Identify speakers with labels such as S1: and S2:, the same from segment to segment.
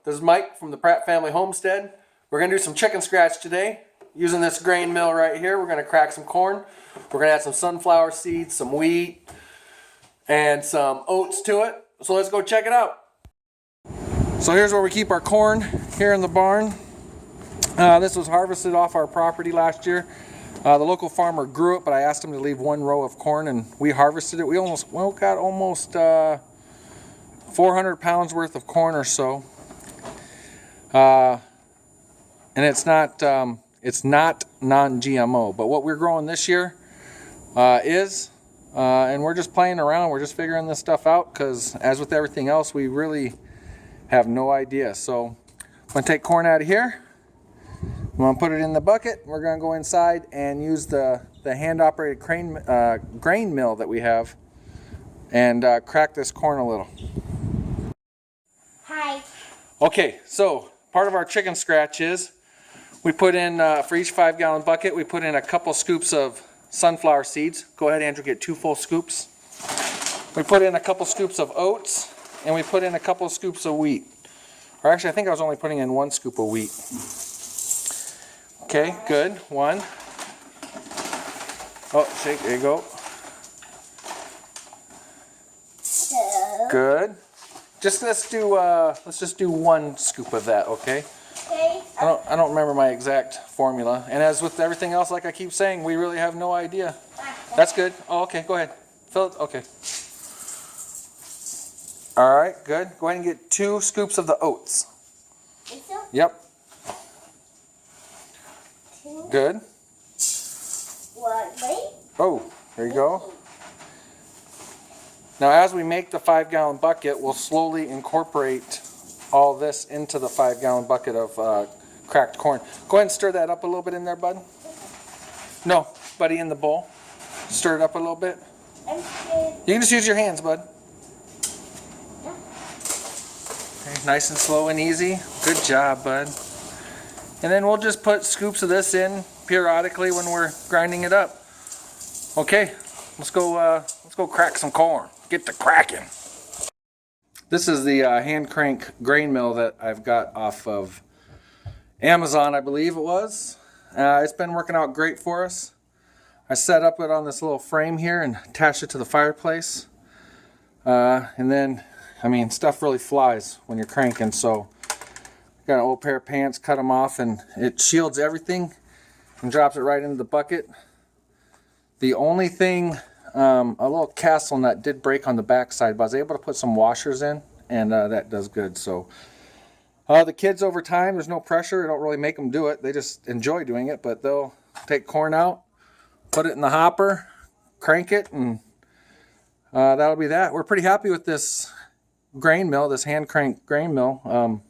S1: This is Mike from the Pratt Family Homestead. We're going to do some chicken scratch today. Using this grain mill right here, we're going to crack some corn. We're going to add some sunflower seeds, some wheat, and some oats to it. So let's go check it out. So here's where we keep our corn, here in the barn. This was harvested off our property last year. The local farmer grew it, but I asked him to leave one row of corn, and we harvested it. We got almost 400 pounds worth of corn or so. And it's not non-GMO, but what we're growing this year and we're just playing around. We're just figuring this stuff out because, as with everything else, we really have no idea. So I'm going to take corn out of here. I'm going to put it in the bucket. We're going to go inside and use the hand-operated grain mill that we have and crack this corn a little.
S2: Hi.
S1: Okay, so part of our chicken scratch is we put in, for each 5-gallon bucket, we put in a couple scoops of sunflower seeds. Go ahead, Andrew, get 2 full scoops. We put in a couple scoops of oats, and we put in a couple scoops of wheat. Or actually, I think I was only putting in 1 scoop of wheat. Okay, good. 1. Oh, shake, there you go. Good. Let's just do 1 scoop of that, okay?
S2: Okay.
S1: I don't remember my exact formula. And as with everything else, like I keep saying, we really have no idea. That's good. Oh, okay, go ahead. Fill it. Okay. All right, good. Go ahead and get 2 scoops of the oats. Yep.
S2: 2.
S1: Good.
S2: 1. Wait.
S1: Oh, there you go. Now, as we make the 5-gallon bucket, we'll slowly incorporate all this into the 5-gallon bucket of cracked corn. Go ahead and stir that up a little bit in there, bud. No, buddy, in the bowl. Stir it up a little bit. You can just use your hands, bud. Okay, nice and slow and easy. Good job, bud. And then we'll just put scoops of this in periodically when we're grinding it up. Okay, let's go crack some corn. Get to cracking. This is the hand crank grain mill that I've got off of Amazon, I believe it was. It's been working out great for us. I set up it on this little frame here and attached it to the fireplace. And then, I mean, stuff really flies when you're cranking. So got an old pair of pants, cut them off, and it shields everything and drops it right into the bucket. The only thing, a little castle nut did break on the back side, but I was able to put some washers in, and that does good. So the kids, over time, there's no pressure. I don't really make them do it. They just enjoy doing it, but they'll take corn out, put it in the hopper, crank it, and that'll be that. We're pretty happy with this grain mill, this hand crank grain mill.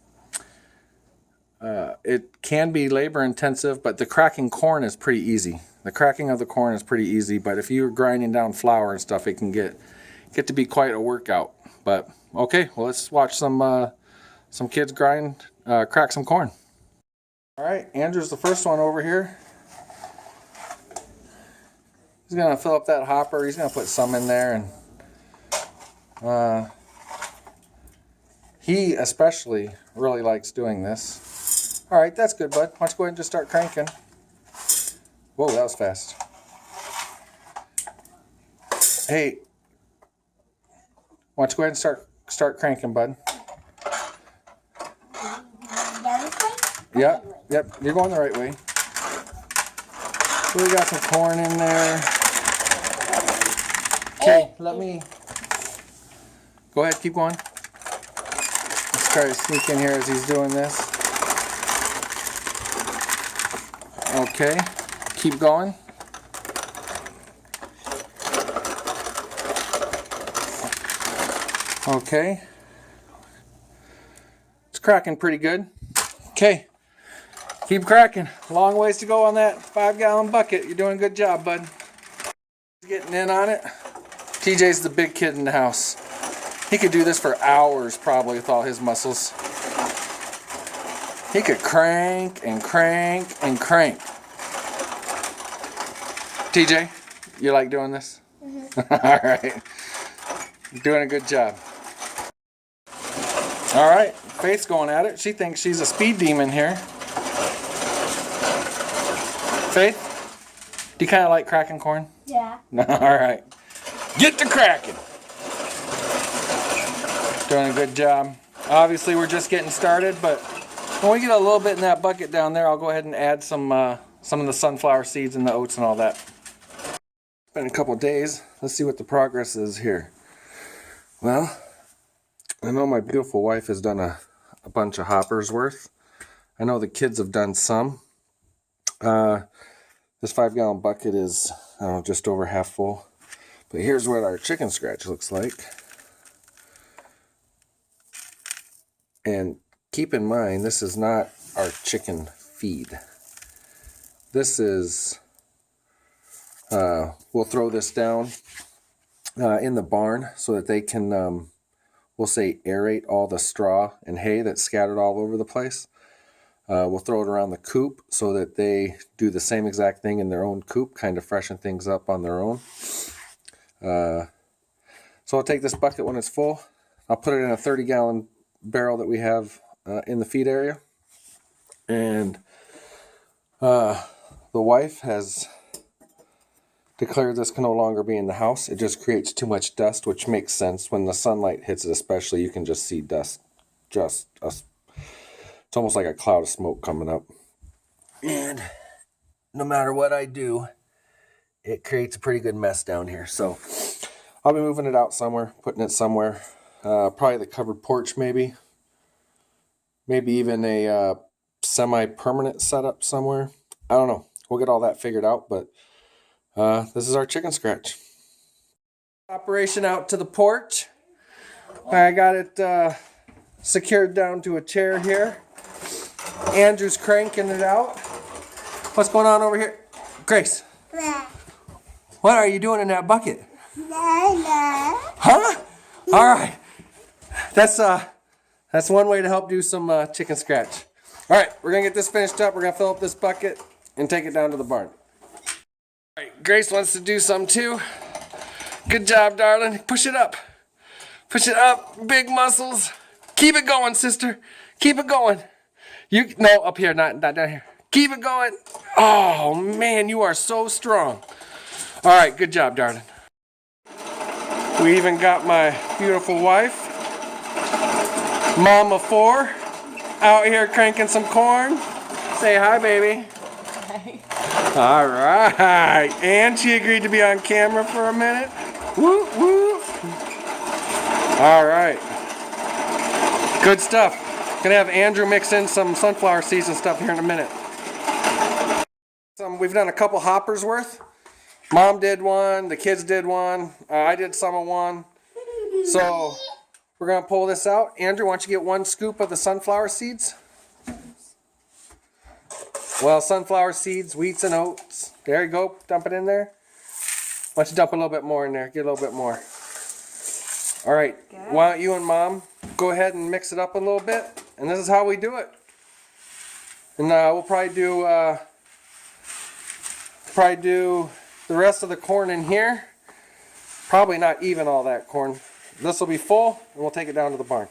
S1: It can be labor intensive, but the cracking corn is pretty easy. The cracking of the corn is pretty easy, but if you're grinding down flour and stuff, it can get to be quite a workout. But okay, well, let's watch some kids crack some corn. All right, Andrew's the first one over here. He's gonna fill up that hopper. He's gonna put some in there, and he especially really likes doing this. All right, that's good, bud. Why don't you go ahead and just start cranking? Whoa, that was fast. Hey, why don't you go ahead and start cranking, bud? Yep, you're going the right way. So we got some corn in there. Okay, let me... Go ahead, keep going. Let's try to sneak in here as he's doing this. Okay, keep going. Okay. It's cracking pretty good. Okay. Keep cracking. Long ways to go on that 5-gallon bucket. You're doing a good job, bud. Getting in on it. TJ's the big kid in the house. He could do this for hours probably with all his muscles. He could crank and crank and crank. TJ, you like doing this? Mm-hmm. All right. You're doing a good job. All right, Faith's going at it. She thinks she's a speed demon here. Faith, do you kind of like cracking corn?
S2: Yeah.
S1: All right. Get to cracking. Doing a good job. Obviously, we're just getting started, but when we get a little bit in that bucket down there, I'll go ahead and add some of the sunflower seeds and the oats and all that. It's been a couple days. Let's see what the progress is here. Well, I know my beautiful wife has done a bunch of hoppers worth. I know the kids have done some. This 5-gallon bucket is, I don't know, just over half full. But here's what our chicken scratch looks like. And keep in mind, this is not our chicken feed. This is, we'll throw this down in the barn so that they can, we'll say, aerate all the straw and hay that's scattered all over the place. We'll throw it around the coop so that they do the same exact thing in their own coop, kind of freshen things up on their own. So I'll take this bucket when it's full. I'll put it in a 30-gallon barrel that we have in the feed area. And the wife has declared this can no longer be in the house. It just creates too much dust, which makes sense. When the sunlight hits it especially, you can just see dust. It's almost like a cloud of smoke coming up. And no matter what I do, it creates a pretty good mess down here. So I'll be moving it out somewhere, putting it somewhere. Probably the covered porch maybe. Maybe even a semi-permanent setup somewhere. I don't know. We'll get all that figured out, but this is our chicken scratch. Operation out to the porch. I got it secured down to a chair here. Andrew's cranking it out. What's going on over here? Grace. What are you doing in that bucket? Huh? All right. That's one way to help do some chicken scratch. All right, we're gonna get this finished up. We're gonna fill up this bucket and take it down to the barn. All right, Grace wants to do some too. Good job, darling. Push it up. Push it up. Big muscles. Keep it going, sister. Keep it going. No, up here, not down here. Keep it going. Oh man, you are so strong. All right, good job, darling. We even got my beautiful wife, Mama 4, out here cranking some corn. Say hi, baby. Hi. All right. And she agreed to be on camera for a minute. Woo, woo. All right. Good stuff. Gonna have Andrew mix in some sunflower seeds and stuff here in a minute. We've done a couple hoppers worth. Mom did one, the kids did one, I did some of one. So we're gonna pull this out. Andrew, why don't you get one scoop of the sunflower seeds? Well, sunflower seeds, wheats and oats. There you go, dump it in there. Why don't you dump a little bit more in there, get a little bit more. All right, why don't you and Mom go ahead and mix it up a little bit. And this is how we do it. And we'll probably do the rest of the corn in here. Probably not even all that corn. This will be full, and we'll take it down to the barn.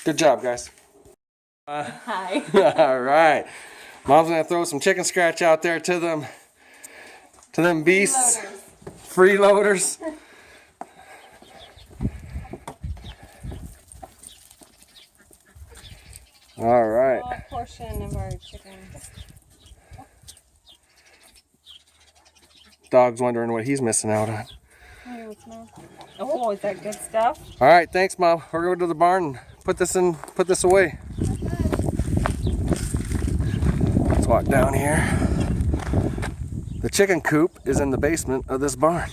S1: Good job, guys.
S2: Hi.
S1: All right. Mom's gonna throw some chicken scratch out there to them beasts. Freeloaders. All right.
S2: Small portion of our chickens.
S1: Dog's wondering what he's missing out on.
S2: Oh, is that good stuff?
S1: All right, thanks, Mom. We're going to the barn and put this away. Let's walk down here. The chicken coop is in the basement of this barn.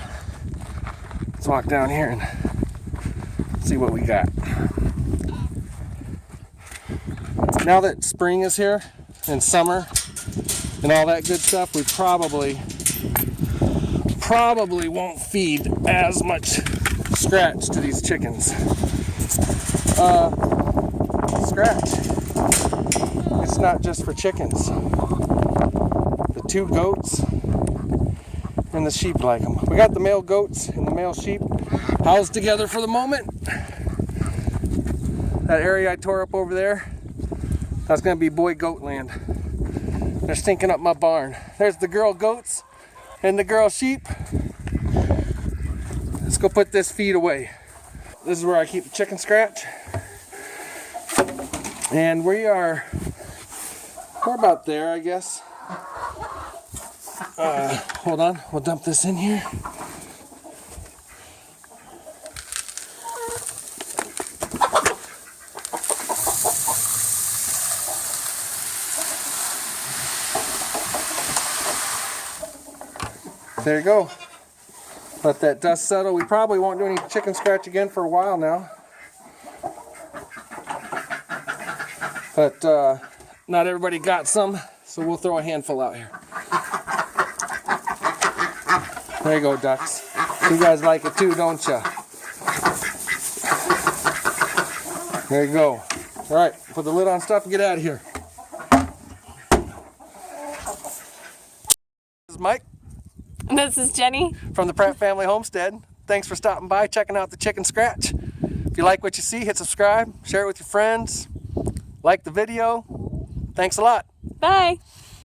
S1: Let's walk down here and see what we got. Now that spring is here and summer and all that good stuff, we probably won't feed as much scratch to these chickens. Scratch. It's not just for chickens. The 2 goats and the sheep like them. We got the male goats and the male sheep housed together for the moment. that area I tore up over there, that's gonna be boy goat land. They're stinking up my barn. There's the girl goats and the girl sheep. Let's go put this feed away. This is where I keep the chicken scratch. And we're about there, I guess. Hold on, we'll dump this in here. There you go. Let that dust settle. We probably won't do any chicken scratch again for a while now. But not everybody got some, so we'll throw a handful out here. There you go, ducks. You guys like it too, don't you? There you go. All right, put the lid on stuff and get out of here. This is Mike.
S2: This is Jenny.
S1: From the Pratt Family Homestead. Thanks for stopping by, checking out the chicken scratch. If you like what you see, hit subscribe, share it with your friends, like the video. Thanks a lot.
S2: Bye.